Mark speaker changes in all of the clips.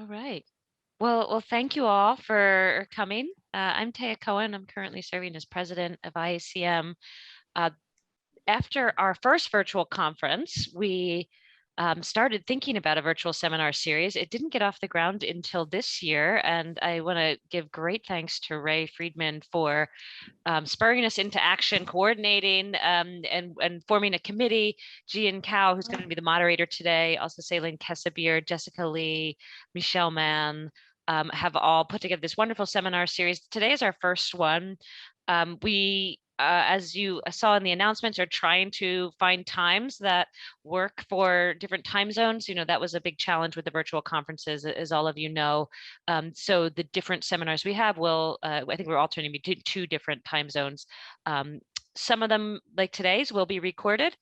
Speaker 1: All right. Well, thank you all for coming. I'm Taya Cohen. I'm currently serving as president of IACM. Uh, After our first virtual conference, we started thinking about a virtual seminar series. It didn't get off the ground until this year, and I want to give great thanks to Ray Freeman for spurring us into action, coordinating, and forming a committee. Gian Cow, who's going to be the moderator today, also Celine Kesabir, Jessica Lee, Michelle Mann, have all put together this wonderful seminar series. Today is our first one. As you saw in the announcements, are trying to find times that work for different time zones. That was a big challenge with the virtual conferences, as all of you know. So the different seminars we have will, I think we're alternating between two different time zones. Some of them, like today's, will be recorded.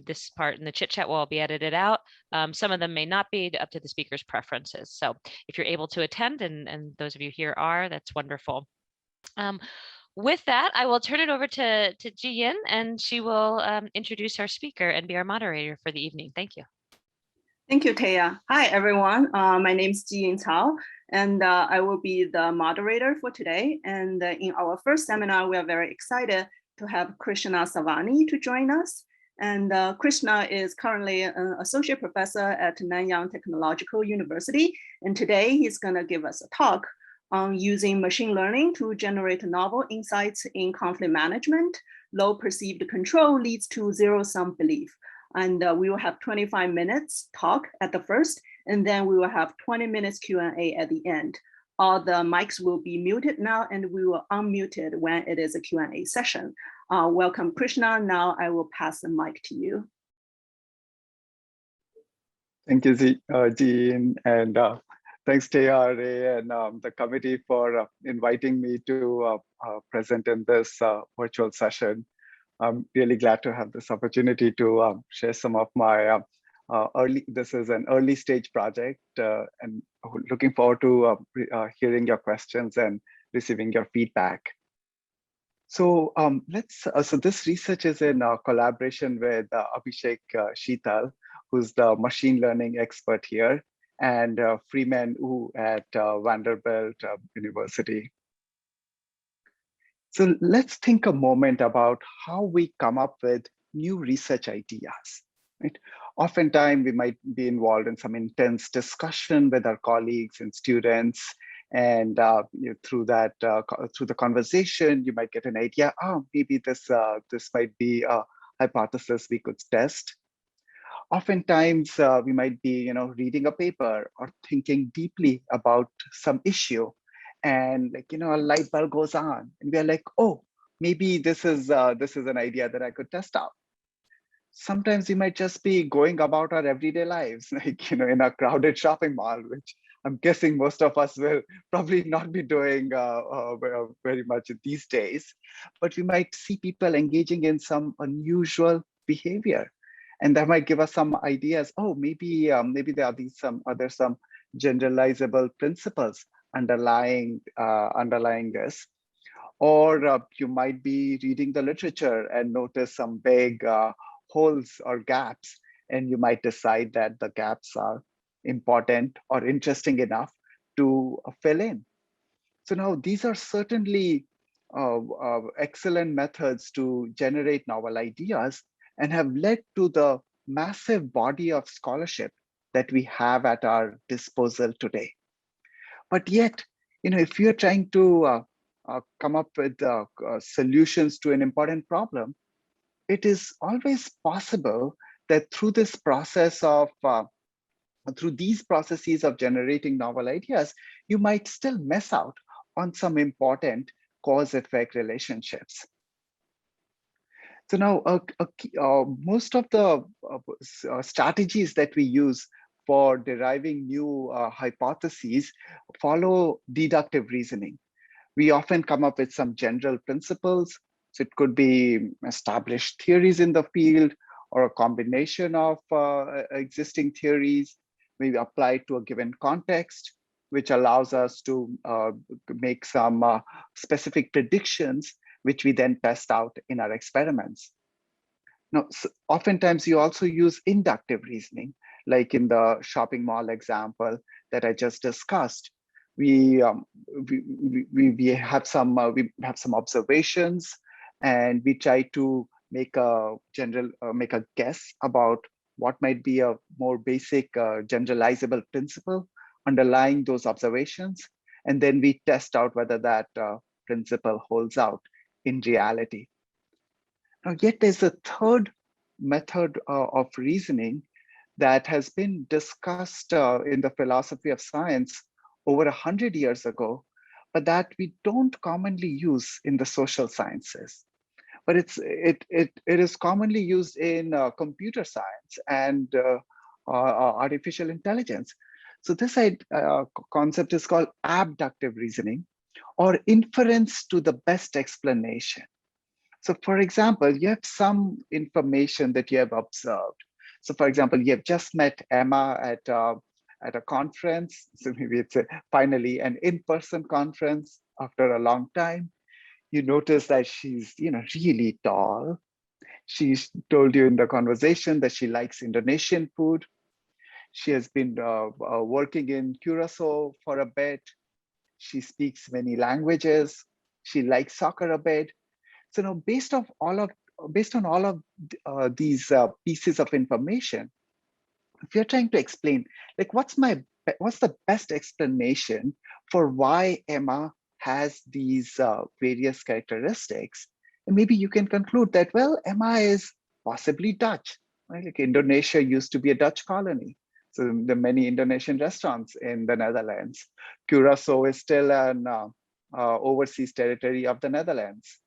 Speaker 1: This part in the chit chat will all be edited out. Some of them may not be, up to the speaker's preferences. So if you're able to attend, and those of you here are, that's wonderful. With that, I will turn it over to Ji Yin, and she will introduce our speaker and be our moderator for the evening. Thank you.
Speaker 2: Thank you, Taya. Hi, everyone. My name is Ji Yin Cao, and I will be the moderator for today. And in our first seminar, we are very excited to have Krishna Savani to join us. And Krishna is currently an associate professor at Nanyang Technological University. And today he's going to give us a talk on using machine learning to generate novel insights in conflict management. Low perceived control leads to zero-sum belief. And we will have 25 minutes talk at the first, and then we will have 20 minutes Q&A at the end. All the mics will be muted now, and we will unmute it when it is a Q&A session. Welcome, Krishna. Now I will pass the mic to you.
Speaker 3: Thank you, Jean, and thanks, Ray, and the committee for inviting me to present in this virtual session. I'm really glad to have this opportunity to share some of my this is an early stage project, and looking forward to hearing your questions and receiving your feedback. So so this research is in collaboration with Abhishek Sheetal, who's the machine learning expert here, and Freeman at Vanderbilt University. So let's think a moment about how we come up with new research ideas. Right? Oftentimes, we might be involved in some intense discussion with our colleagues and students, and through the conversation, you might get an idea. Oh, maybe this might be a hypothesis we could test. Oftentimes, we might be reading a paper or thinking deeply about some issue, and a light bulb goes on, and we are like, oh, maybe this is an idea that I could test out. Sometimes we might just be going about our everyday lives, in a crowded shopping mall, which I'm guessing most of us will probably not be doing very much these days. But we might see people engaging in some unusual behavior, and that might give us some ideas. Oh, maybe there are some generalizable principles underlying this. Or you might be reading the literature and notice some big holes or gaps, and you might decide that the gaps are important or interesting enough to fill in. So now these are certainly excellent methods to generate novel ideas and have led to the massive body of scholarship that we have at our disposal today. But yet, if you're trying to come up with solutions to an important problem, it is always possible that through this process of through these processes of generating novel ideas, you might still miss out on some important cause-effect relationships. So now, most of the strategies that we use for deriving new hypotheses follow deductive reasoning. We often come up with some general principles. So it could be established theories in the field or a combination of existing theories, maybe applied to a given context, which allows us to make some specific predictions, which we then test out in our experiments. Now, oftentimes you also use inductive reasoning, like in the shopping mall example that I just discussed. We have some observations, and we try to make a guess about what might be a more basic generalizable principle underlying those observations, and then we test out whether that principle holds out in reality. Now, yet there's a third method of reasoning that has been discussed in the philosophy of science over 100 years ago, but that we don't commonly use in the social sciences. But it is commonly used in computer science and artificial intelligence. So this concept is called abductive reasoning, or inference to the best explanation. So for example, you have some information that you have observed. So for example, you have just met Emma at a conference. So maybe it's finally an in-person conference after a long time. You notice that she's really tall. She's told you in the conversation that she likes Indonesian food. She has been working in Curacao for a bit. She speaks many languages. She likes soccer a bit. So now, based on all of these pieces of information, if you're trying to explain, like, what's the best explanation for why Emma has these various characteristics, and maybe you can conclude that, well, Emma is possibly Dutch, right? Like Indonesia used to be a Dutch colony. So there are many Indonesian restaurants in the Netherlands. Curacao is still an overseas territory of the Netherlands.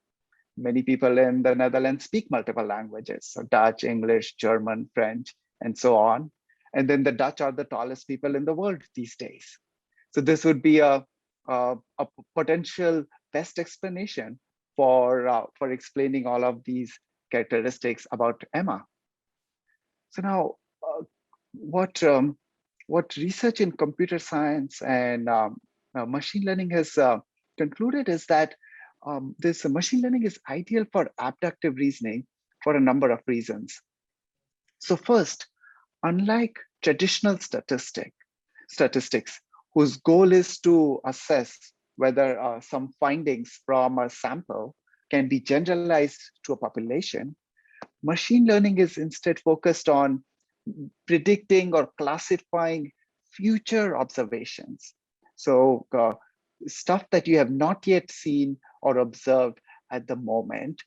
Speaker 3: Many people in the Netherlands speak multiple languages, so Dutch, English, German, French, and so on. And then the Dutch are the tallest people in the world these days. So this would be a potential best explanation for explaining all of these characteristics about Emma. So now, what research in computer science and machine learning has concluded is that this machine learning is ideal for abductive reasoning for a number of reasons. So first, unlike traditional statistics, whose goal is to assess whether some findings from a sample can be generalized to a population, machine learning is instead focused on predicting or classifying future observations. So stuff that you have not yet seen or observed at the moment.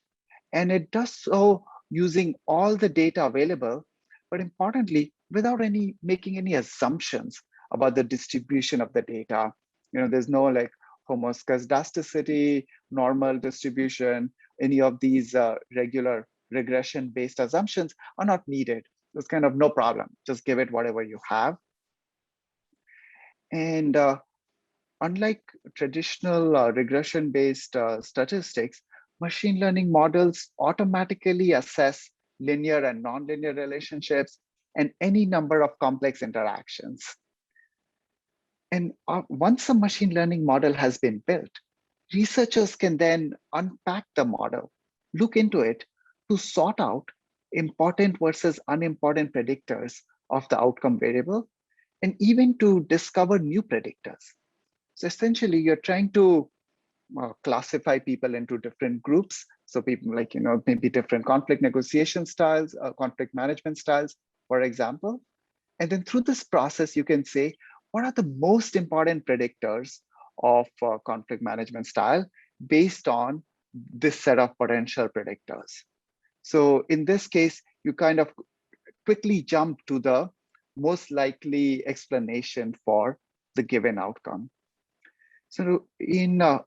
Speaker 3: And it does so using all the data available, but importantly, without making any assumptions about the distribution of the data. There's no like homoscedasticity, normal distribution, any of these regular regression-based assumptions are not needed. There's kind of no problem. Just give it whatever you have. And unlike traditional regression-based statistics, machine learning models automatically assess linear and nonlinear relationships and any number of complex interactions. And once a machine learning model has been built, researchers can then unpack the model, look into it to sort out important versus unimportant predictors of the outcome variable, and even to discover new predictors. So essentially, you're trying to classify people into different groups. So people like, maybe different conflict negotiation styles, conflict management styles, for example. And then through this process, you can say, what are the most important predictors of conflict management style based on this set of potential predictors? So in this case, you kind of quickly jump to the most likely explanation for the given outcome. So in the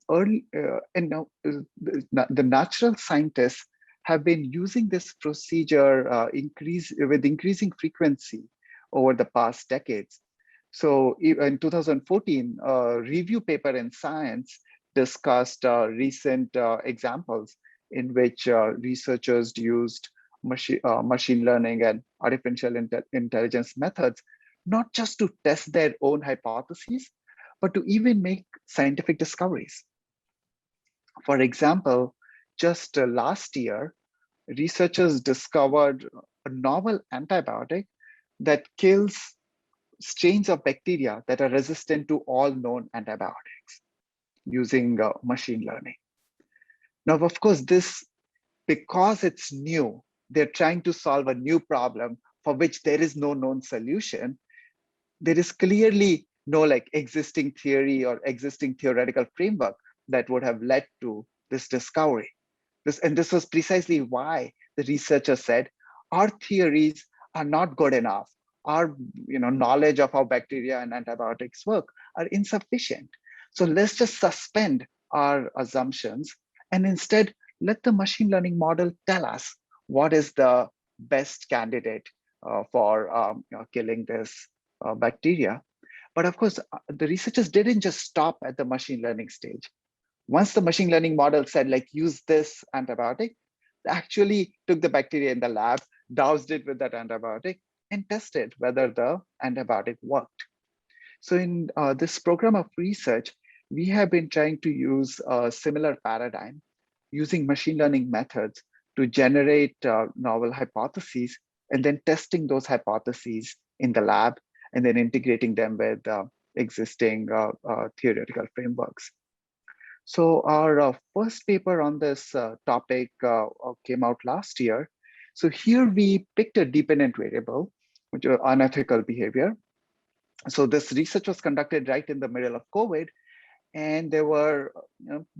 Speaker 3: natural scientists have been using this procedure with increasing frequency over the past decades. So in 2014, a review paper in Science discussed recent examples in which researchers used machine learning and artificial intelligence methods, not just to test their own hypotheses, but to even make scientific discoveries. For example, just last year, researchers discovered a novel antibiotic that kills strains of bacteria that are resistant to all known antibiotics using machine learning. Now, of course, this, because it's new, they're trying to solve a new problem for which there is no known solution. There is clearly no like existing theory or existing theoretical framework that would have led to this discovery. This was precisely why the researchers said, our theories are not good enough. Our knowledge of how bacteria and antibiotics work are insufficient. So let's just suspend our assumptions and instead let the machine learning model tell us what is the best candidate for killing this bacteria. But of course, the researchers didn't just stop at the machine learning stage. Once the machine learning model said, like, use this antibiotic, they actually took the bacteria in the lab, doused it with that antibiotic, and tested whether the antibiotic worked. So in this program of research, we have been trying to use a similar paradigm using machine learning methods to generate novel hypotheses and then testing those hypotheses in the lab and then integrating them with existing theoretical frameworks. So our first paper on this topic came out last year. So here we picked a dependent variable, which is unethical behavior. So this research was conducted right in the middle of COVID, and there were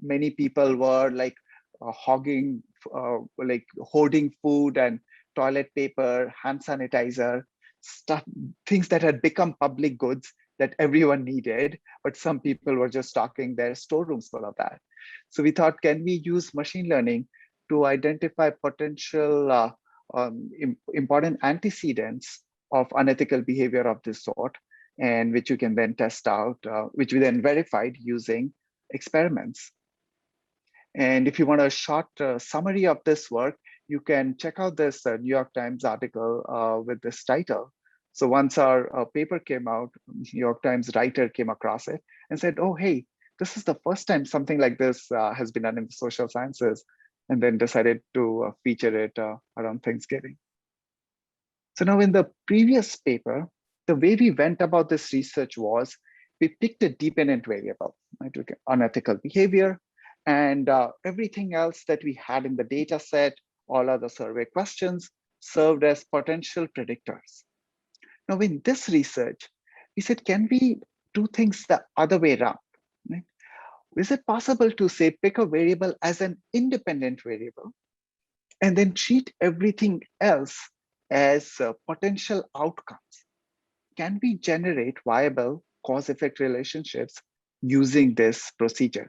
Speaker 3: many people were like hogging, like hoarding food and toilet paper, hand sanitizer, stuff, things that had become public goods that everyone needed, but some people were just stocking their storerooms full of that. So we thought, can we use machine learning to identify potential important antecedents of unethical behavior of this sort, and which you can then test out, which we then verified using experiments. And if you want a short summary of this work, you can check out this New York Times article with this title. So once our paper came out, New York Times writer came across it and said, oh, hey, this is the first time something like this has been done in the social sciences, and then decided to feature it around Thanksgiving. So now in the previous paper, the way we went about this research was we picked a dependent variable, right? Unethical behavior, and everything else that we had in the data set, all other survey questions, served as potential predictors. Now in this research, we said, can we do things the other way around? Right? Is it possible to say, pick a variable as an independent variable and then treat everything else as potential outcomes? Can we generate viable cause-effect relationships using this procedure?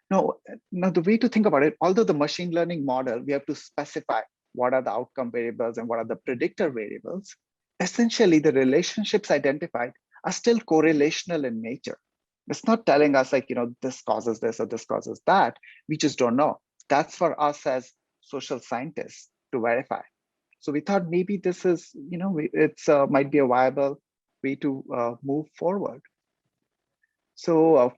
Speaker 3: Now, the way to think about it, although the machine learning model, we have to specify what are the outcome variables and what are the predictor variables, essentially the relationships identified are still correlational in nature. It's not telling us like, this causes this or this causes that. We just don't know. That's for us as social scientists to verify. So we thought maybe this is, it's might be a viable way to move forward. So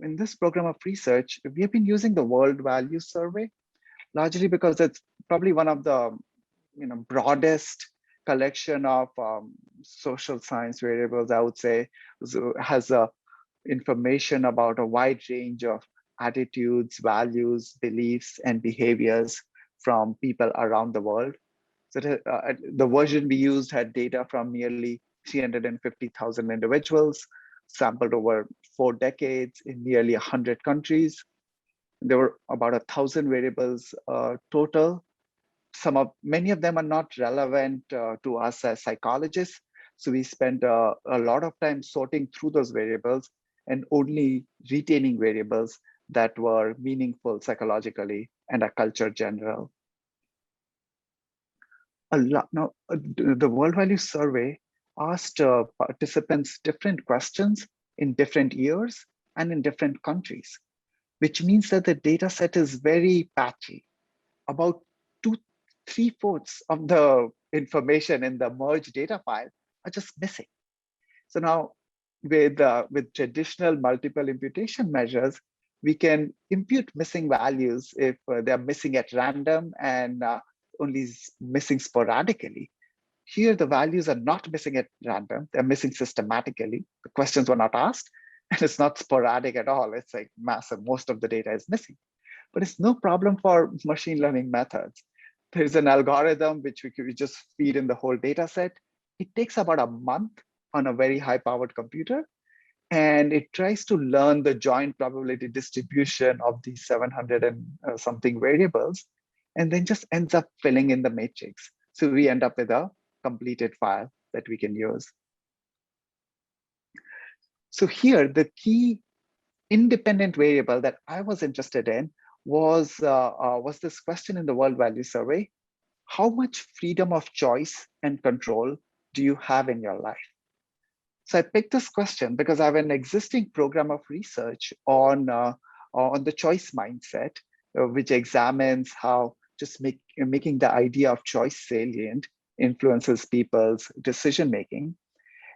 Speaker 3: in this program of research, we have been using the World Value Survey, largely because it's probably one of the broadest collection of social science variables, I would say, has information about a wide range of attitudes, values, beliefs, and behaviors from people around the world. So the version we used had data from nearly 350,000 individuals, sampled over 4 decades in nearly 100 countries. There were about 1,000 variables total. Many of them are not relevant to us as psychologists. So we spent a lot of time sorting through those variables and only retaining variables that were meaningful psychologically and are culture general. Now, the World Value Survey asked participants different questions in different years and in different countries, which means that the data set is very patchy. About 3/4 of the information in the merged data file are just missing. So now with traditional multiple imputation measures, we can impute missing values if they're missing at random and only missing sporadically. Here, the values are not missing at random. They're missing systematically. The questions were not asked, and it's not sporadic at all. It's like massive. Most of the data is missing. But it's no problem for machine learning methods. There's an algorithm which we could just feed in the whole data set. It takes about a month on a very high-powered computer, and it tries to learn the joint probability distribution of these 700 and something variables, and then just ends up filling in the matrix. So we end up with a completed file that we can use. So here, the key independent variable that I was interested in was this question in the World Value Survey: how much freedom of choice and control do you have in your life? So I picked this question because I have an existing program of research on the choice mindset, which examines how just making the idea of choice salient influences people's decision making.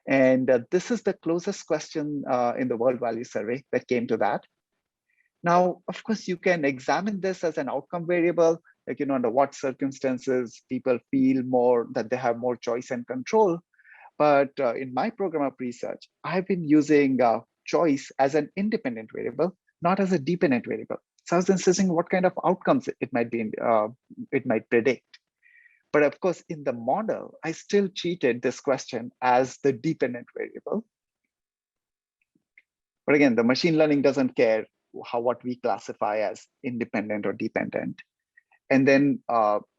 Speaker 3: And this is the closest question in the World Value Survey that came to that. Now, of course, you can examine this as an outcome variable, like, under what circumstances people feel more that they have more choice and control. But in my program of research, I've been using choice as an independent variable, not as a dependent variable. So I was insisting what kind of outcomes it might be, it might predict. But of course, in the model, I still treated this question as the dependent variable. But again, the machine learning doesn't care what we classify as independent or dependent. And then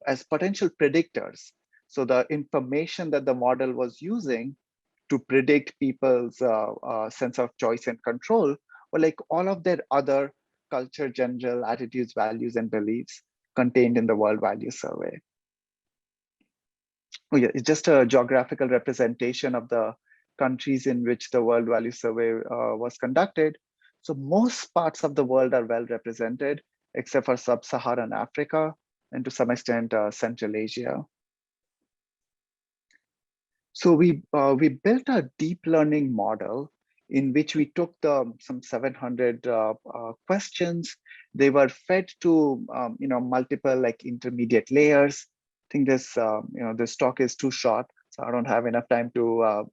Speaker 3: as potential predictors, so the information that the model was using to predict people's sense of choice and control were like all of their other culture, general attitudes, values, and beliefs contained in the World Value Survey. Oh yeah, it's just a geographical representation of the countries in which the World Value Survey was conducted. So most parts of the world are well represented, except for sub-Saharan Africa and to some extent Central Asia. So we built a deep learning model in which we took some 700 questions. They were fed to multiple like intermediate layers. I think this talk is too short, so I don't have enough time to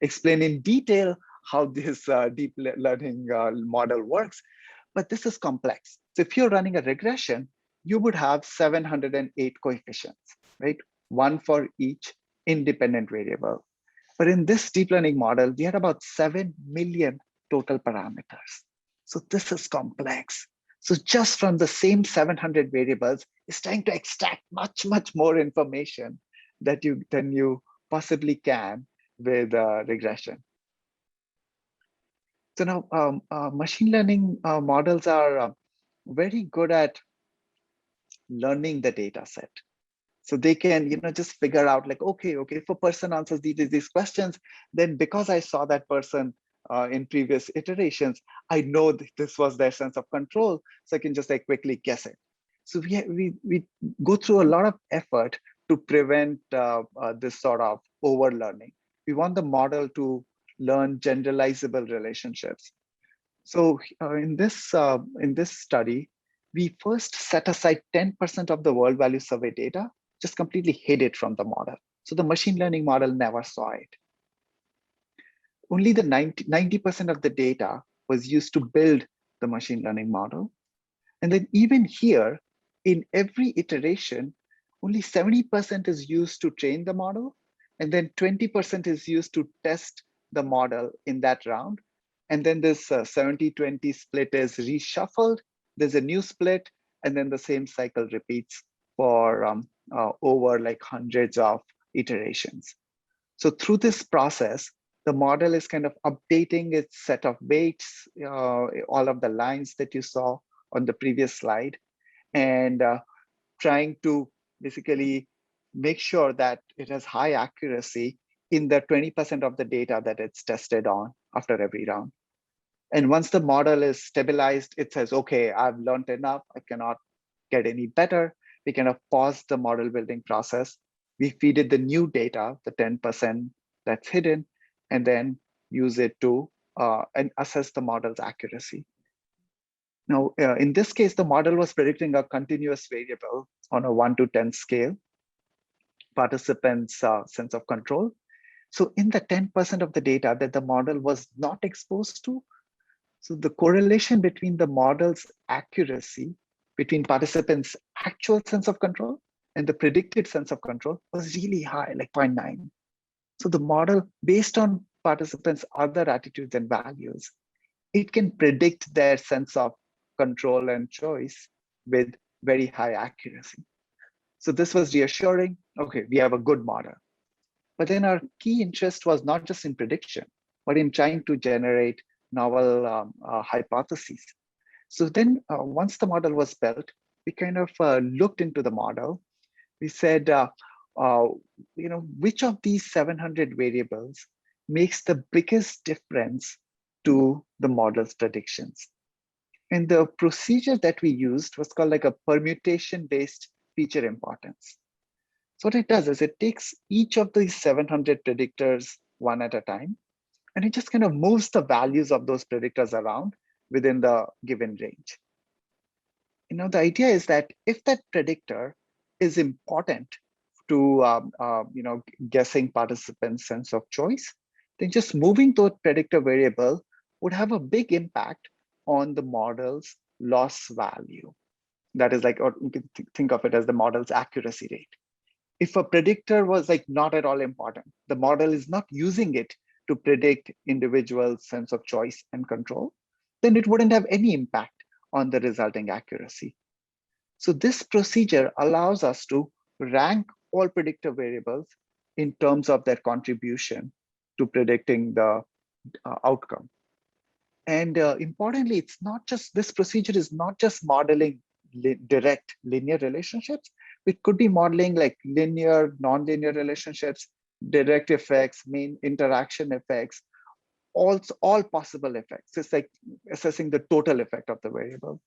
Speaker 3: explain in detail how this deep learning model works. But this is complex. So if you're running a regression, you would have 708 coefficients, right? One for each independent variable. But in this deep learning model, we had about 7 million total parameters. So this is complex. So just from the same 700 variables, it's trying to extract much, much more information than you possibly can with regression. So now machine learning models are very good at learning the data set. So they can, just figure out like, okay, if a person answers these questions, then because I saw that person in previous iterations, I know this was their sense of control. So I can just like quickly guess it. So we go through a lot of effort to prevent this sort of overlearning. We want the model to learn generalizable relationships. So in this study, we first set aside 10% of the World Value Survey data, just completely hid it from the model. So the machine learning model never saw it. Only the 90% of the data was used to build the machine learning model. And then even here, in every iteration, only 70% is used to train the model. And then 20% is used to test the model in that round. And then this 70-20 split is reshuffled. There's a new split, and then the same cycle repeats for over like hundreds of iterations. So through this process, the model is kind of updating its set of weights, all of the lines that you saw on the previous slide, and trying to basically make sure that it has high accuracy in the 20% of the data that it's tested on after every round. And once the model is stabilized, it says, okay, I've learned enough, I cannot get any better. We kind of pause the model building process. We feed it the new data, the 10% that's hidden, and then use it to and assess the model's accuracy. Now, in this case, the model was predicting a continuous variable on a 1 to 10 scale. participants' sense of control. So in the 10% of the data that the model was not exposed to, so the correlation between the model's accuracy between participants' actual sense of control and the predicted sense of control was really high, like 0.9. So the model, based on participants' other attitudes and values, it can predict their sense of control and choice with very high accuracy. So this was reassuring. Okay, we have a good model. But then our key interest was not just in prediction, but in trying to generate novel hypotheses. So then once the model was built, we kind of looked into the model. We said, which of these 700 variables makes the biggest difference to the model's predictions? And the procedure that we used was called like a permutation-based feature importance. So what it does is it takes each of these 700 predictors one at a time, and it just kind of moves the values of those predictors around within the given range. The idea is that if that predictor is important to guessing participants' sense of choice, then just moving those predictor variable would have a big impact on the model's loss value. That is like, or you can think of it as the model's accuracy rate. If a predictor was like not at all important, the model is not using it to predict individuals' sense of choice and control, then it wouldn't have any impact on the resulting accuracy. So this procedure allows us to rank all predictor variables in terms of their contribution to predicting the outcome. And importantly, it's not just, this procedure is not just modeling direct linear relationships. It could be modeling like linear, nonlinear relationships, direct effects, main interaction effects, all possible effects. It's like assessing the total effect of the variable.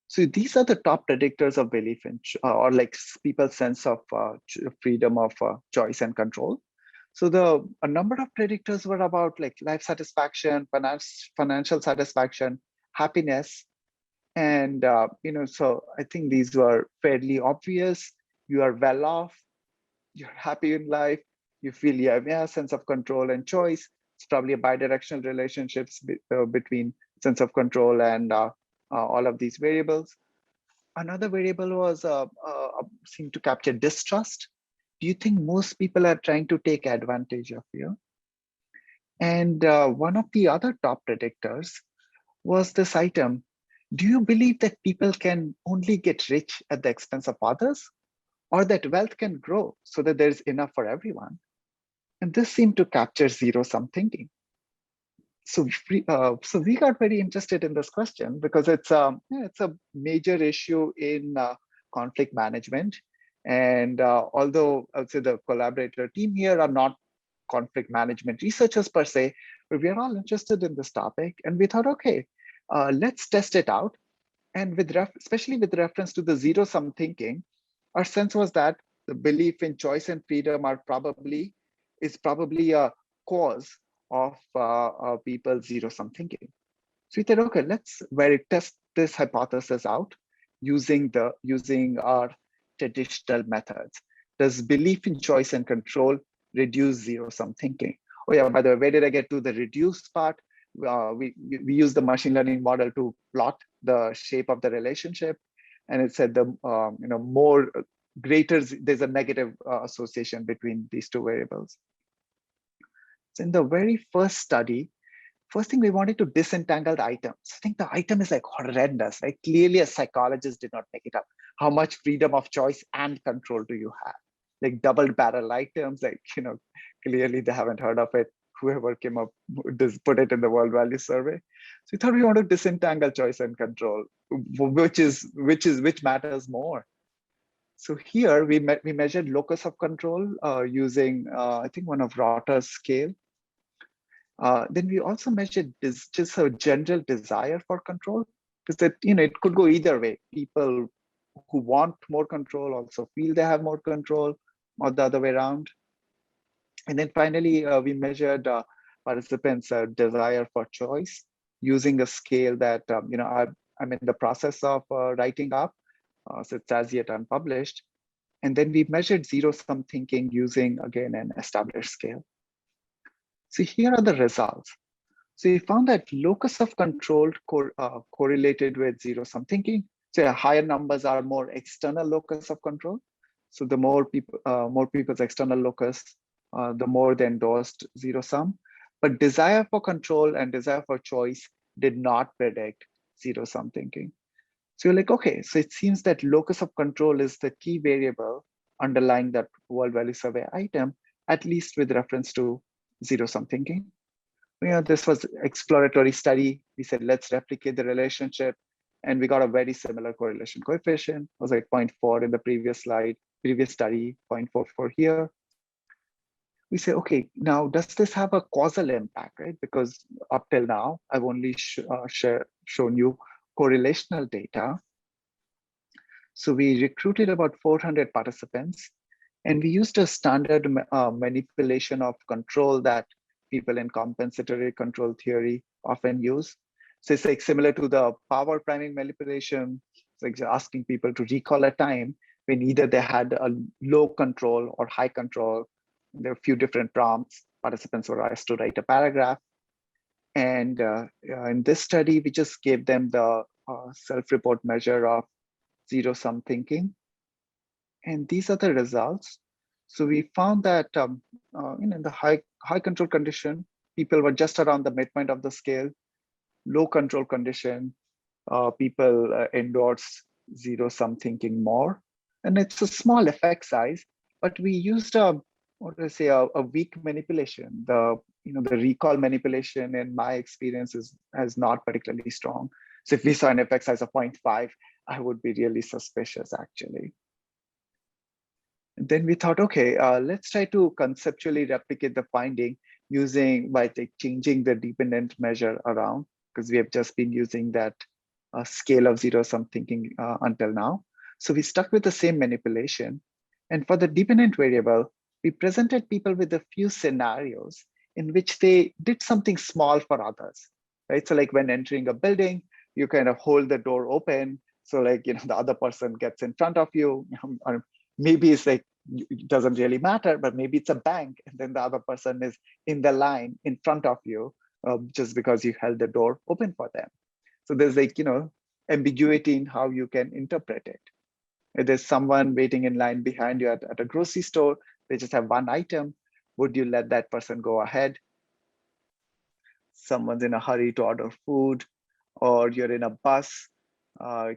Speaker 3: So these are the top predictors of belief in, or like people's sense of freedom of choice and control. So a number of predictors were about like life satisfaction, financial satisfaction, happiness. And so I think these were fairly obvious. You are well off, you're happy in life, you feel you have a sense of control and choice. It's probably a bidirectional relationships between sense of control and all of these variables. Another variable was seemed to capture distrust. Do you think most people are trying to take advantage of you? And one of the other top predictors was this item. Do you believe that people can only get rich at the expense of others, or that wealth can grow so that there's enough for everyone? And this seemed to capture zero-sum thinking. So we got very interested in this question because it's a major issue in conflict management. And although I would say the collaborator team here are not conflict management researchers per se, but we are all interested in this topic. And we thought, okay, let's test it out. And especially with reference to the zero-sum thinking, our sense was that the belief in choice and freedom is probably a cause of people's zero-sum thinking. So we said, okay, let's test this hypothesis out using our traditional methods. Does belief in choice and control reduce zero-sum thinking? Oh yeah, by the way, where did I get to the reduce part? We use the machine learning model to plot the shape of the relationship, and it said the there's a negative association between these two variables. So in the very first study, first thing we wanted to disentangle the items. I think the item is like horrendous, right? Clearly a psychologist did not make it up. How much freedom of choice and control do you have? Like double barrel items, like, clearly they haven't heard of it. Whoever came up, put it in the World Value Survey. So we thought we want to disentangle choice and control, which matters more. So here we measured locus of control using, I think, one of Rotter's scale. Then we also measured just a general desire for control, because it could go either way. People who want more control also feel they have more control, or the other way around. And then finally, we measured participants' desire for choice using a scale that I'm in the process of writing up, so it's as yet unpublished. And then we measured zero-sum thinking using, again, an established scale. So here are the results. So we found that locus of control correlated with zero-sum thinking. So higher numbers are more external locus of control. So the more people's external locus, the more they endorsed zero-sum. But desire for control and desire for choice did not predict zero-sum thinking. So you're like, okay, so it seems that locus of control is the key variable underlying that world value survey item, at least with reference to zero-sum thinking. This was exploratory study. We said, let's replicate the relationship. And we got a very similar correlation coefficient. It was like 0.4 in the previous study, 0.44 here. We say, okay, now does this have a causal impact, right? Because up till now, I've only shown you correlational data. So we recruited about 400 participants, and we used a standard manipulation of control that people in compensatory control theory often use. So it's like similar to the power priming manipulation. It's like asking people to recall a time when either they had a low control or high control. There are a few different prompts. Participants were asked to write a paragraph. And in this study, we just gave them the self-report measure of zero-sum thinking. And these are the results. So we found that in the high control condition, people were just around the midpoint of the scale. Low control condition, people endorsed zero-sum thinking more. And it's a small effect size, but we used a weak manipulation. The recall manipulation, in my experience, is not particularly strong. So if we saw an effect size of 0.5, I would be really suspicious, actually. And then we thought, okay, let's try to conceptually replicate the finding by changing the dependent measure around, because we have just been using that scale of zero-sum thinking until now. So we stuck with the same manipulation. And for the dependent variable, we presented people with a few scenarios in which they did something small for others, right? So like when entering a building, you kind of hold the door open. So like, the other person gets in front of you, or maybe it's like, it doesn't really matter, but maybe it's a bank. And then the other person is in the line in front of you just because you held the door open for them. So there's like, ambiguity in how you can interpret it. If there's someone waiting in line behind you at a grocery store, they just have one item. Would you let that person go ahead? Someone's in a hurry to order food, or you're in a bus,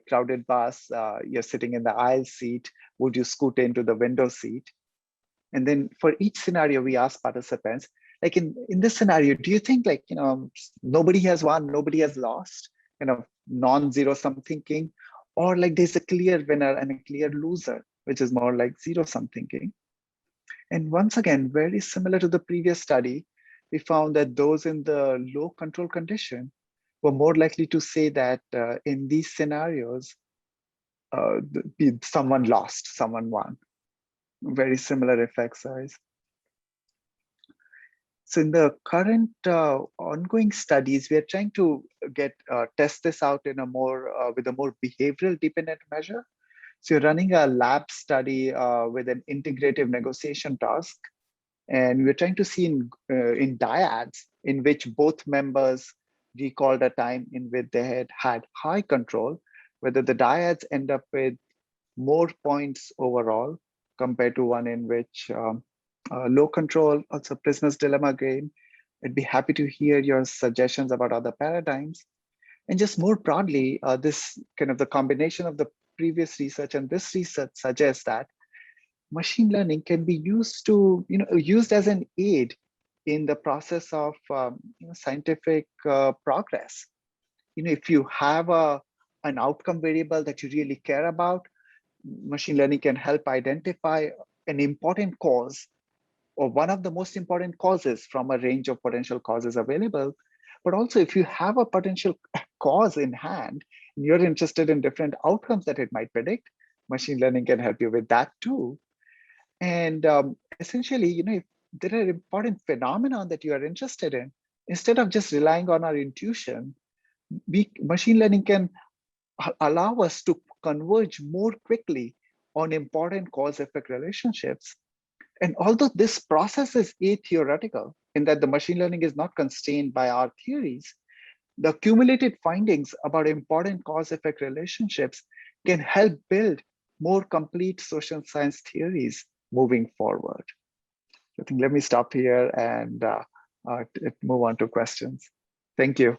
Speaker 3: crowded bus, you're sitting in the aisle seat. Would you scoot into the window seat? And then for each scenario, we ask participants, like in this scenario, do you think like, nobody has won, nobody has lost, non-zero-sum thinking, or like there's a clear winner and a clear loser, which is more like zero-sum thinking. And once again, very similar to the previous study, we found that those in the low control condition were more likely to say that in these scenarios, someone lost, someone won. Very similar effect size. So in the current ongoing studies, we are trying to test this out in with a more behavioral dependent measure. So you're running a lab study with an integrative negotiation task. And we're trying to see in dyads in which both members recalled a time in which they had high control, whether the dyads end up with more points overall compared to one in which low control, also prisoner's dilemma again. I'd be happy to hear your suggestions about other paradigms. And just more broadly, this kind of the combination of the previous research and this research suggests that machine learning can be used as an aid in the process of scientific progress. If you have an outcome variable that you really care about, machine learning can help identify an important cause or one of the most important causes from a range of potential causes available. But also if you have a potential cause in hand, and you're interested in different outcomes that it might predict, machine learning can help you with that too. And essentially, if there are important phenomena that you are interested in, instead of just relying on our intuition, machine learning can allow us to converge more quickly on important cause-effect relationships. And although this process is atheoretical in that the machine learning is not constrained by our theories, the accumulated findings about important cause-effect relationships can help build more complete social science theories moving forward. I think let me stop here and move on to questions. Thank you.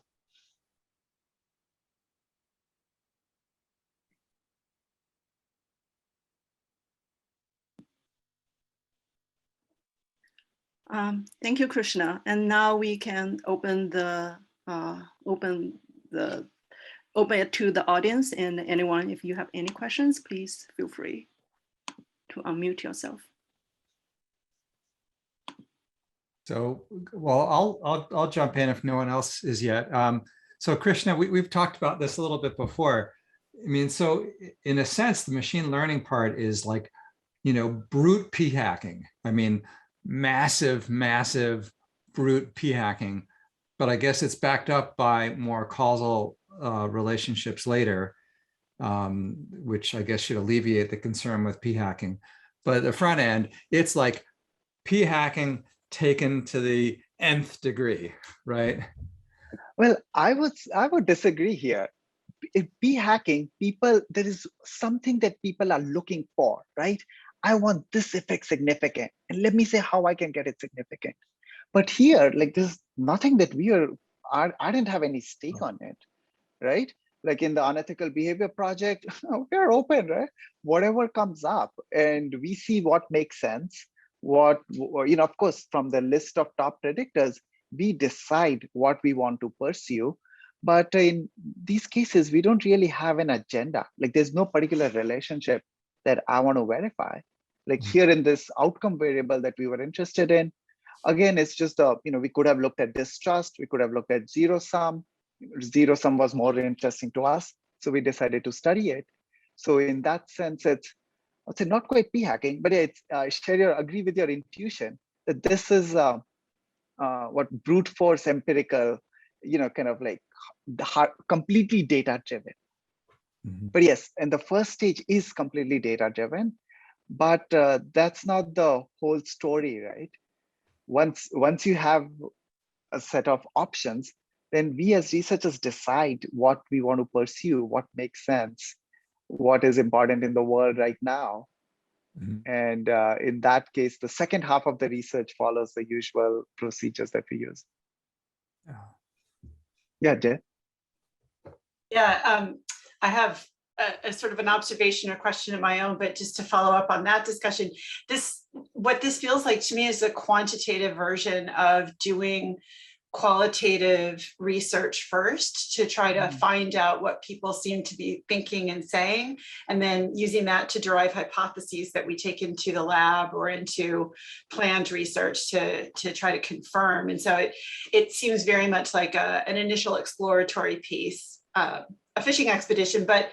Speaker 2: Thank you, Krishna. And now we can open it to the audience, and anyone, if you have any questions, please feel free to unmute yourself.
Speaker 4: So, well, I'll jump in if no one else is yet. So Krishna, we've talked about this a little bit before. I mean, so in a sense, the machine learning part is like, brute p-hacking. I mean, massive brute p-hacking, but I guess it's backed up by more causal relationships later, which I guess should alleviate the concern with p-hacking. But at the front end, it's like p-hacking taken to the nth degree, right?
Speaker 3: Well, I would disagree here. In p-hacking, there is something that people are looking for, right? I want this effect significant, and let me say how I can get it significant. But here, like, there's nothing that I didn't have any stake on it, right? Like in the unethical behavior project, we're open, right? Whatever comes up, and we see what makes sense. Of course, from the list of top predictors, we decide what we want to pursue. But in these cases, we don't really have an agenda. Like, there's no particular relationship that I want to verify. Like here in this outcome variable that we were interested in, again, it's just, we could have looked at distrust, we could have looked at zero sum. Zero sum was more interesting to us, so we decided to study it. So in that sense, it's, I'd say not quite p-hacking, but it's, agree with your intuition that this is what brute force empirical, kind of like completely data driven. Mm-hmm. But yes, and the first stage is completely data driven, but that's not the whole story, right? Once you have a set of options, then we as researchers decide what we want to pursue, what makes sense, what is important in the world right now. Mm-hmm. And in that case, the second half of the research follows the usual procedures that we use. Yeah, Jay?
Speaker 5: Yeah, I have a sort of an observation or question of my own, but just to follow up on that discussion, what this feels like to me is a quantitative version of doing qualitative research first to try to find out what people seem to be thinking and saying, and then using that to derive hypotheses that we take into the lab or into planned research to try to confirm. And so it seems very much like an initial exploratory piece, a fishing expedition, but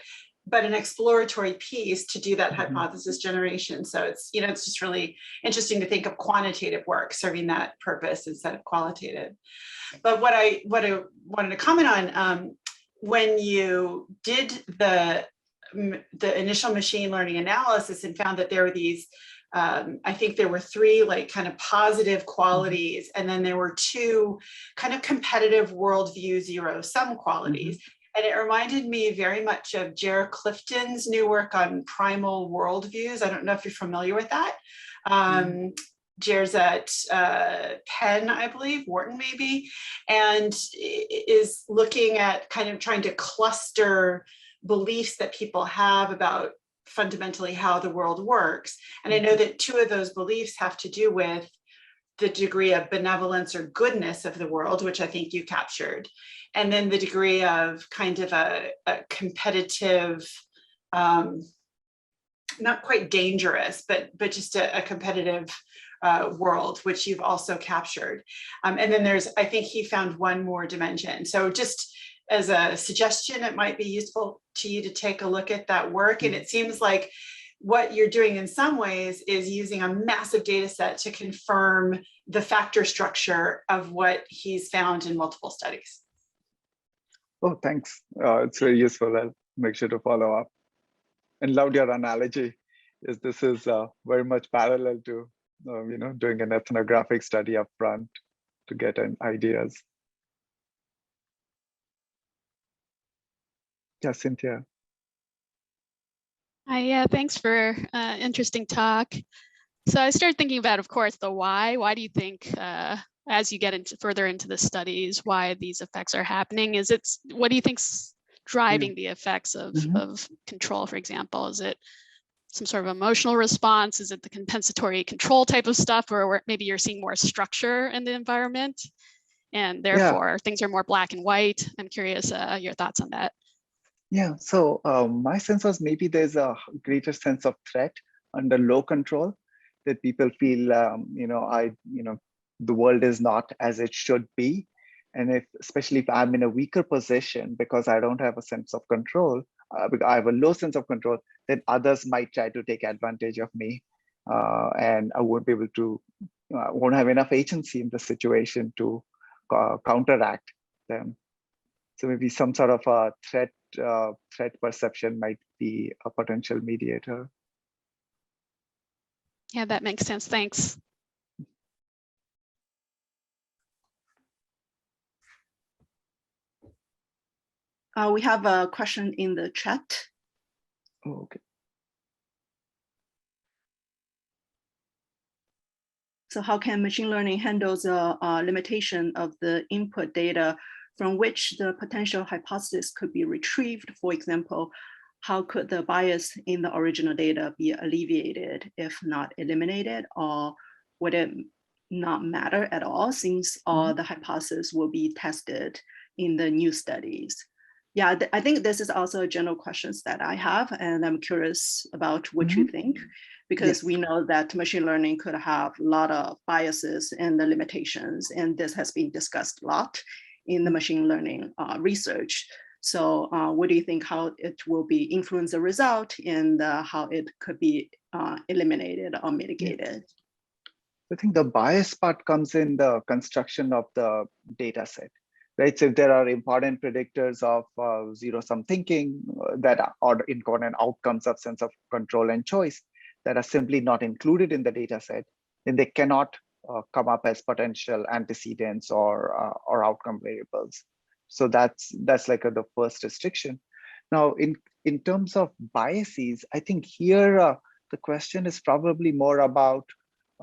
Speaker 5: an exploratory piece to do that hypothesis generation. So it's, it's just really interesting to think of quantitative work serving that purpose instead of qualitative. But what I wanted to comment on, when you did the initial machine learning analysis and found that there were these, I think there were 3 like kind of positive qualities, and then there were 2 kind of competitive worldview zero-sum qualities. And it reminded me very much of Jer Clifton's new work on primal worldviews. I don't know if you're familiar with that. Jer's at Penn, I believe, Wharton maybe, and is looking at kind of trying to cluster beliefs that people have about fundamentally how the world works. And I know that 2 of those beliefs have to do with the degree of benevolence or goodness of the world, which I think you captured, and then the degree of kind of a competitive, not quite dangerous, but just a competitive world, which you've also captured. And then I think he found one more dimension. So just as a suggestion, it might be useful to you to take a look at that work. And it seems like what you're doing in some ways is using a massive data set to confirm the factor structure of what he's found in multiple studies.
Speaker 3: Oh, thanks. It's very useful. I'll make sure to follow up. And loved your analogy. this is very much parallel to doing an ethnographic study up front to get an ideas. Yeah, Cynthia.
Speaker 6: Hi, yeah, thanks for interesting talk. So I started thinking about, of course, the why. Why do you think, as you get further into the studies, why these effects are happening? What do you think's driving the effects of control, for example? Is it some sort of emotional response? Is it the compensatory control type of stuff, or maybe you're seeing more structure in the environment, and therefore things are more black and white? I'm curious your thoughts on that.
Speaker 3: Yeah, so my sense was maybe there's a greater sense of threat under low control, that people feel, the world is not as it should be. And especially if I'm in a weaker position because I don't have a sense of control, I have a low sense of control, then others might try to take advantage of me. And I won't be able to, won't have enough agency in the situation to counteract them. So maybe some sort of a threat perception might be a potential mediator.
Speaker 6: Yeah, that makes sense. Thanks.
Speaker 2: We have a question in the chat.
Speaker 3: Oh, okay.
Speaker 2: So how can machine learning handle the limitation of the input data from which the potential hypothesis could be retrieved? For example, how could the bias in the original data be alleviated, if not eliminated, or would it not matter at all since all the hypotheses will be tested in the new studies? Yeah, I think this is also a general questions that I have, and I'm curious about what you think, because we know that machine learning could have a lot of biases and the limitations, and this has been discussed a lot in the machine learning research. So what do you think, how it will be influence the result, and how it could be eliminated or mitigated?
Speaker 3: I think the bias part comes in the construction of the data set, right? So if there are important predictors of zero-sum thinking that are important outcomes of sense of control and choice that are simply not included in the data set, then they cannot come up as potential antecedents or outcome variables. So that's like the first restriction. Now, in terms of biases, I think here the question is probably more about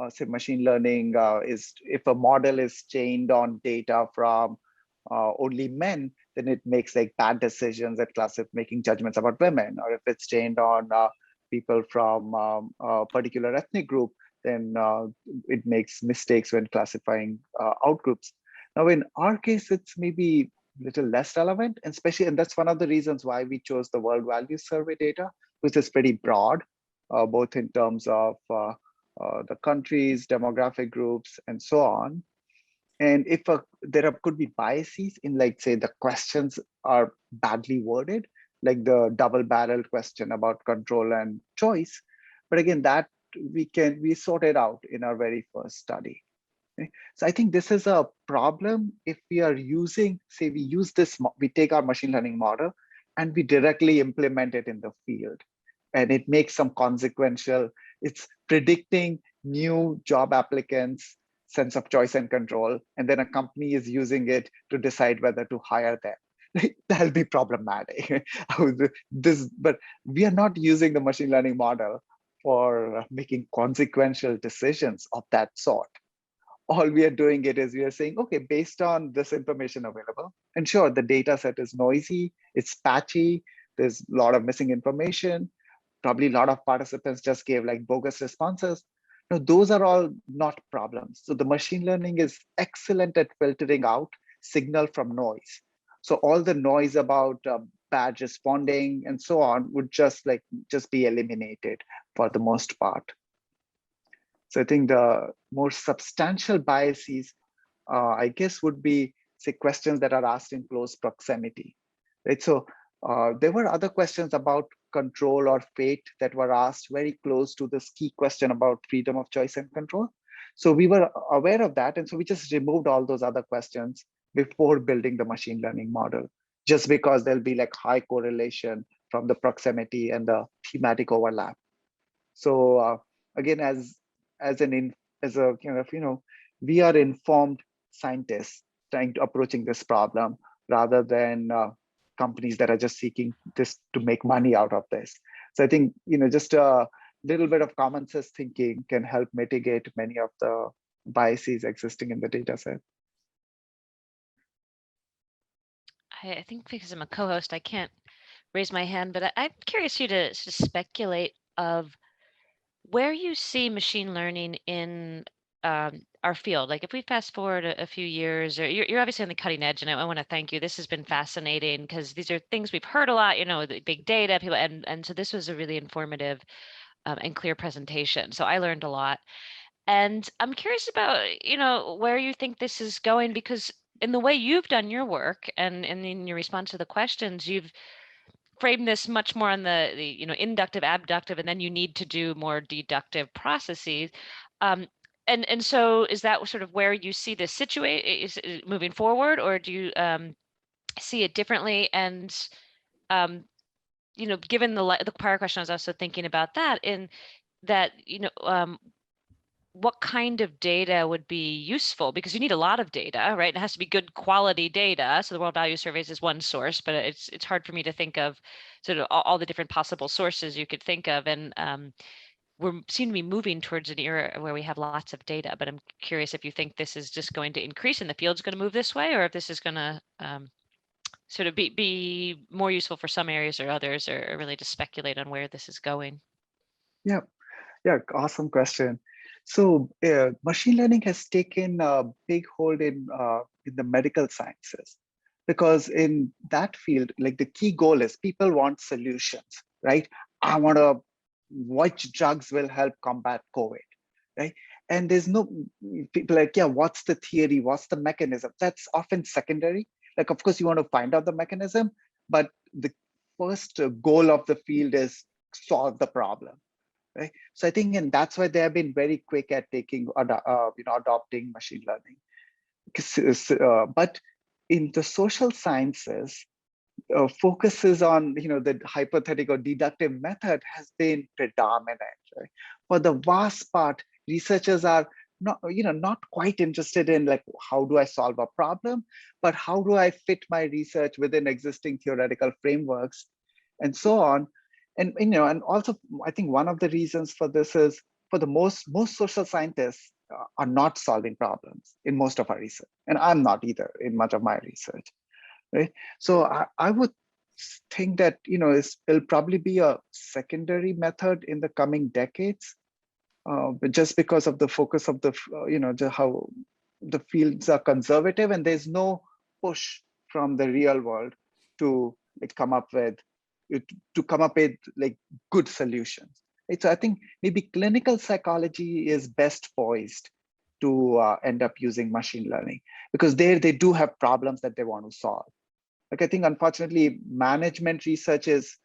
Speaker 3: say machine learning is if a model is trained on data from only men, then it makes like bad decisions at class of making judgments about women. Or if it's trained on people from a particular ethnic group, then it makes mistakes when classifying outgroups. Now, in our case, it's maybe a little less relevant, and especially, and that's one of the reasons why we chose the World Values Survey data, which is pretty broad, both in terms of the countries, demographic groups, and so on. And if there could be biases in, like, say, the questions are badly worded, like the double-barreled question about control and choice. But again, that we sort it out in our very first study. Okay? So I think this is a problem if we are using, say, we take our machine learning model and we directly implement it in the field. And it makes some consequential, it's predicting new job applicants' sense of choice and control, and then a company is using it to decide whether to hire them. That'll be problematic. But we are not using the machine learning model for making consequential decisions of that sort. All we are doing is we are saying, okay, based on this information available, and sure, the data set is noisy, it's patchy, there's a lot of missing information, probably a lot of participants just gave like bogus responses. No, those are all not problems. So the machine learning is excellent at filtering out signal from noise. So all the noise about bad responding and so on would just be eliminated for the most part. So I think the more substantial biases, I guess, would be, say, questions that are asked in close proximity, right? So there were other questions about control or fate that were asked very close to this key question about freedom of choice and control. So we were aware of that. And so we just removed all those other questions before building the machine learning model, just because there'll be like high correlation from the proximity and the thematic overlap. So again, as a kind of, we are informed scientists trying to approaching this problem rather than companies that are just seeking this to make money out of this. So I think, just a little bit of common sense thinking can help mitigate many of the biases existing in the data set.
Speaker 1: I think because I'm a co-host, I can't raise my hand, but I'm curious you to speculate of where you see machine learning in our field. Like if we fast forward a few years, or you're obviously on the cutting edge, and I want to thank you. This has been fascinating because these are things we've heard a lot, the big data, people, and so this was a really informative and clear presentation. So I learned a lot. And I'm curious about, where you think this is going, because in the way you've done your work and in your response to the questions, you've frame this much more on the inductive, abductive, and then you need to do more deductive processes. And so is that sort of where you see this situate is moving forward, or do you see it differently? And given the prior question, I was also thinking about that in that what kind of data would be useful, because you need a lot of data, right? It has to be good quality data. So the World Value Surveys is one source, but it's hard for me to think of sort of all the different possible sources you could think of. And we seem to be moving towards an era where we have lots of data, but I'm curious if you think this is just going to increase and the field's going to move this way, or if this is going to sort of be more useful for some areas or others, or really to speculate on where this is going.
Speaker 3: Yeah, awesome question. So machine learning has taken a big hold in the medical sciences, because in that field, like the key goal is people want solutions, right? I want to, which drugs will help combat COVID, right? And there's no, people like, yeah, what's the theory? What's the mechanism? That's often secondary. Like, of course, you want to find out the mechanism, but the first goal of the field is solve the problem. Right. So I think, and that's why they have been very quick at adopting machine learning. But in the social sciences, focuses on the hypothetical deductive method has been predominant. Right? For the vast part, researchers are not quite interested in like how do I solve a problem, but how do I fit my research within existing theoretical frameworks, and so on. And also I think one of the reasons for this is for the most social scientists are not solving problems in most of our research, and I'm not either in much of my research, right? So I would think that it'll probably be a secondary method in the coming decades, but just because of the focus of the how the fields are conservative and there's no push from the real world to come up with like good solutions. Right? So I think maybe clinical psychology is best poised to end up using machine learning, because they do have problems that they want to solve. Like I think unfortunately management research is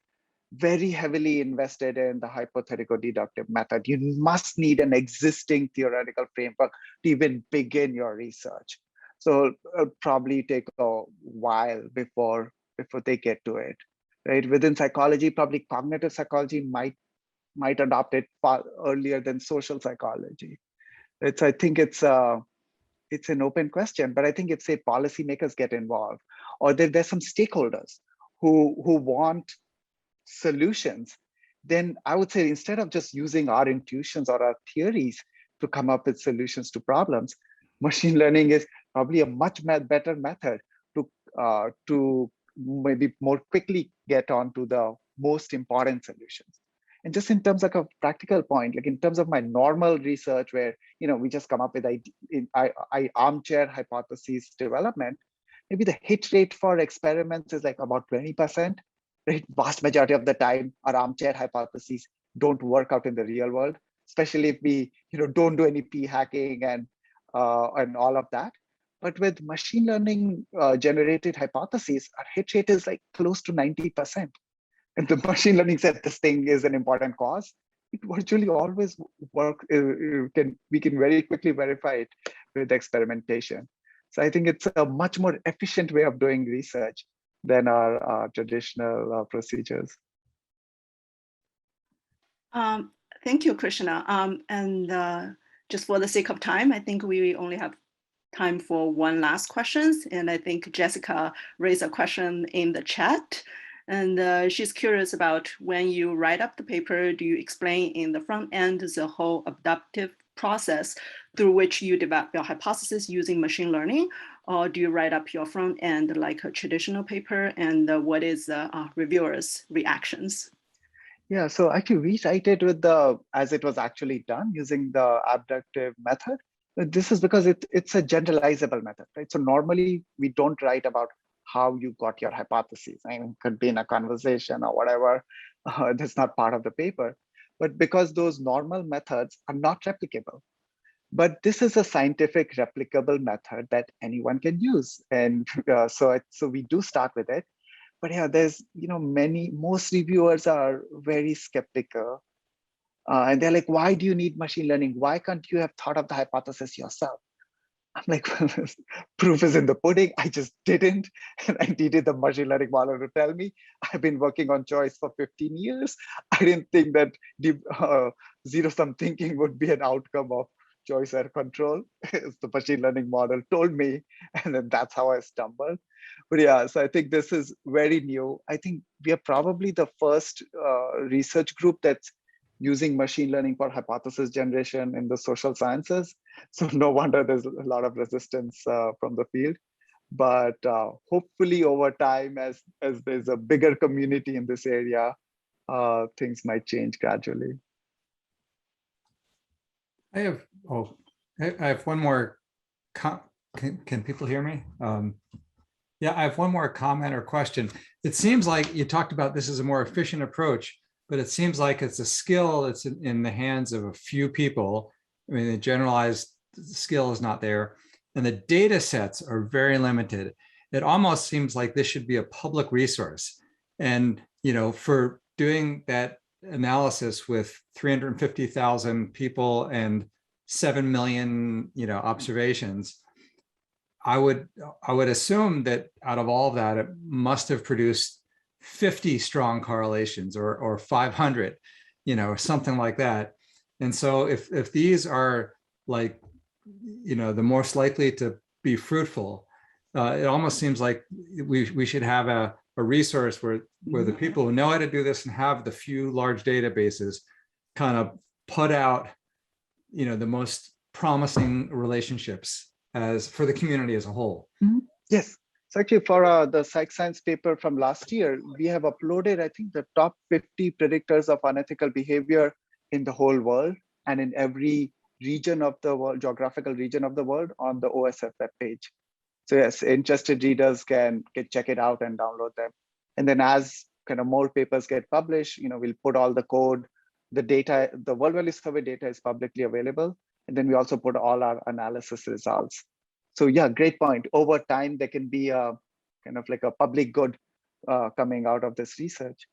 Speaker 3: very heavily invested in the hypothetical deductive method. You must need an existing theoretical framework to even begin your research. So it'll probably take a while before they get to it. Right? Within psychology, probably cognitive psychology might adopt it far earlier than social psychology. I think it's an open question, but I think if say policymakers get involved, or there's some stakeholders who want solutions, then I would say instead of just using our intuitions or our theories to come up with solutions to problems, machine learning is probably a much better method to maybe more quickly get on to the most important solutions. And just in terms of a practical point, like in terms of my normal research where we just come up with armchair hypothesis development, maybe the hit rate for experiments is like about 20%. Right? Vast majority of the time, our armchair hypotheses don't work out in the real world, especially if we don't do any p-hacking and all of that. But with machine learning generated hypotheses, our hit rate is like close to 90%. And the machine learning said this thing is an important cause. It virtually always works. We can very quickly verify it with experimentation. So I think it's a much more efficient way of doing research than our traditional procedures.
Speaker 2: Thank you, Krishna. Just for the sake of time, I think we only have time for one last question. And I think Jessica raised a question in the chat. And she's curious about when you write up the paper, do you explain in the front end the whole abductive process through which you develop your hypothesis using machine learning? Or do you write up your front end like a traditional paper? And what is the reviewers' reactions?
Speaker 3: Yeah, so actually we write it with as it was actually done using the abductive method. This is because it's a generalizable method, right? So normally we don't write about how you got your hypotheses. I mean, it could be in a conversation or whatever. That's not part of the paper. But because those normal methods are not replicable. But this is a scientific replicable method that anyone can use. And so we do start with it. But yeah, there's, most reviewers are very skeptical. And they're like, why do you need machine learning? Why can't you have thought of the hypothesis yourself? I'm like, well, proof is in the pudding. I just didn't. And I needed the machine learning model to tell me. I've been working on choice for 15 years. I didn't think that zero-sum thinking would be an outcome of choice error control. The machine learning model told me, and then that's how I stumbled. But yeah, so I think this is very new. I think we are probably the first research group that's using machine learning for hypothesis generation in the social sciences. So no wonder there's a lot of resistance from the field. But hopefully over time, as there's a bigger community in this area, things might change gradually.
Speaker 4: I have one more. Can people hear me? Yeah, I have one more comment or question. It seems like you talked about this as a more efficient approach, but it seems like it's a skill that's in the hands of a few people. I mean, the generalized skill is not there, and the data sets are very limited. It almost seems like this should be a public resource. And, for doing that analysis with 350,000 people and 7 million, observations, I would assume that out of all of that, it must have produced 50 strong correlations or 500, something like that. And so if these are like, the most likely to be fruitful, it almost seems like we should have a resource where the people who know how to do this and have the few large databases kind of put out, the most promising relationships for the community as a whole.
Speaker 3: Yes. So actually for the Psych Science paper from last year, we have uploaded, I think, the top 50 predictors of unethical behavior in the whole world and in every region of the world, geographical region of the world on the OSF webpage. So yes, interested readers can check it out and download them. And then as kind of more papers get published, we'll put all the code, the data, the World Value Survey data is publicly available. And then we also put all our analysis results. So yeah, great point. Over time, there can be a kind of like a public good coming out of this research.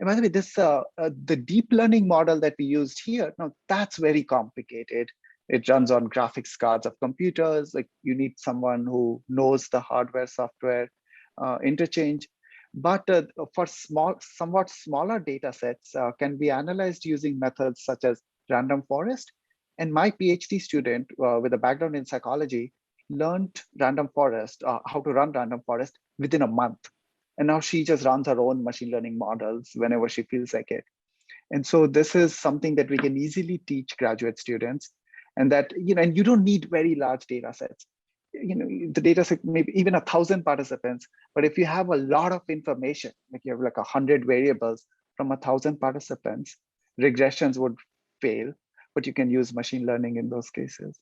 Speaker 3: And by the way, this the deep learning model that we used here, now that's very complicated. It runs on graphics cards of computers. Like you need someone who knows the hardware, software interchange. But for somewhat smaller data sets can be analyzed using methods such as random forest. And my PhD student with a background in psychology learned random forest, how to run random forest within a month. And now she just runs her own machine learning models whenever she feels like it. And so this is something that we can easily teach graduate students. And that, and you don't need very large data sets. The data set, maybe even 1,000 participants. But if you have a lot of information, like you have like 100 variables from 1,000 participants, regressions would fail, but you can use machine learning in those cases.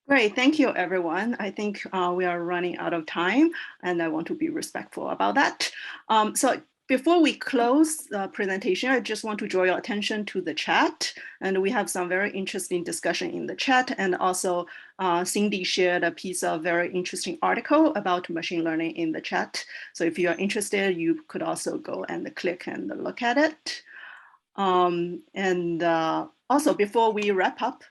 Speaker 2: Great, thank you, everyone. I think we are running out of time, and I want to be respectful about that. So before we close the presentation, I just want to draw your attention to the chat. And we have some very interesting discussion in the chat. And also Cindy shared a piece of very interesting article about machine learning in the chat. So if you are interested, you could also go and click and look at it. Also before we wrap up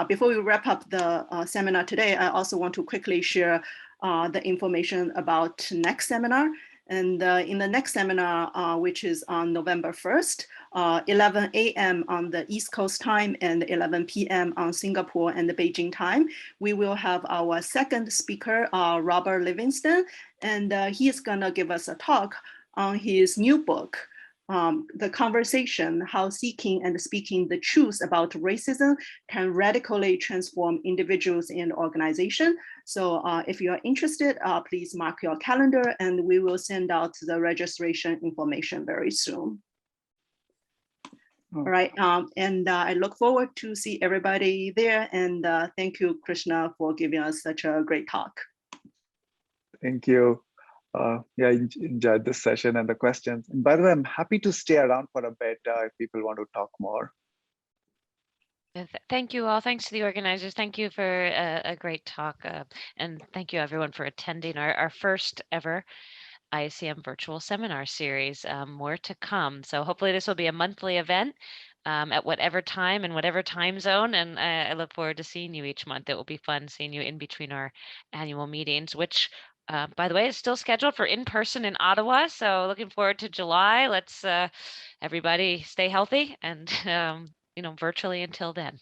Speaker 2: before we wrap up the seminar today, I also want to quickly share the information about next seminar. And in the next seminar, which is on November 1st, 11 a.m. on the East Coast time and 11 p.m. on Singapore and the Beijing time, we will have our second speaker, Robert Livingston, and he is gonna give us a talk on his new book, The Conversation, How Seeking and Speaking the Truth About Racism Can Radically Transform Individuals and Organization. So if you are interested, please mark your calendar and we will send out the registration information very soon. All right, and I look forward to see everybody there. And thank you, Krishna, for giving us such a great talk.
Speaker 3: Thank you. Yeah, I enjoyed this session and the questions. And by the way, I'm happy to stay around for a bit if people want to talk more.
Speaker 1: Thank you all. Thanks to the organizers. Thank you for a great talk. And thank you everyone for attending our first ever ICM virtual seminar series. More to come. So hopefully this will be a monthly event at whatever time and whatever time zone. And I look forward to seeing you each month. It will be fun seeing you in between our annual meetings, which by the way, is still scheduled for in-person in Ottawa. So looking forward to July. Let's everybody stay healthy and, virtually until then.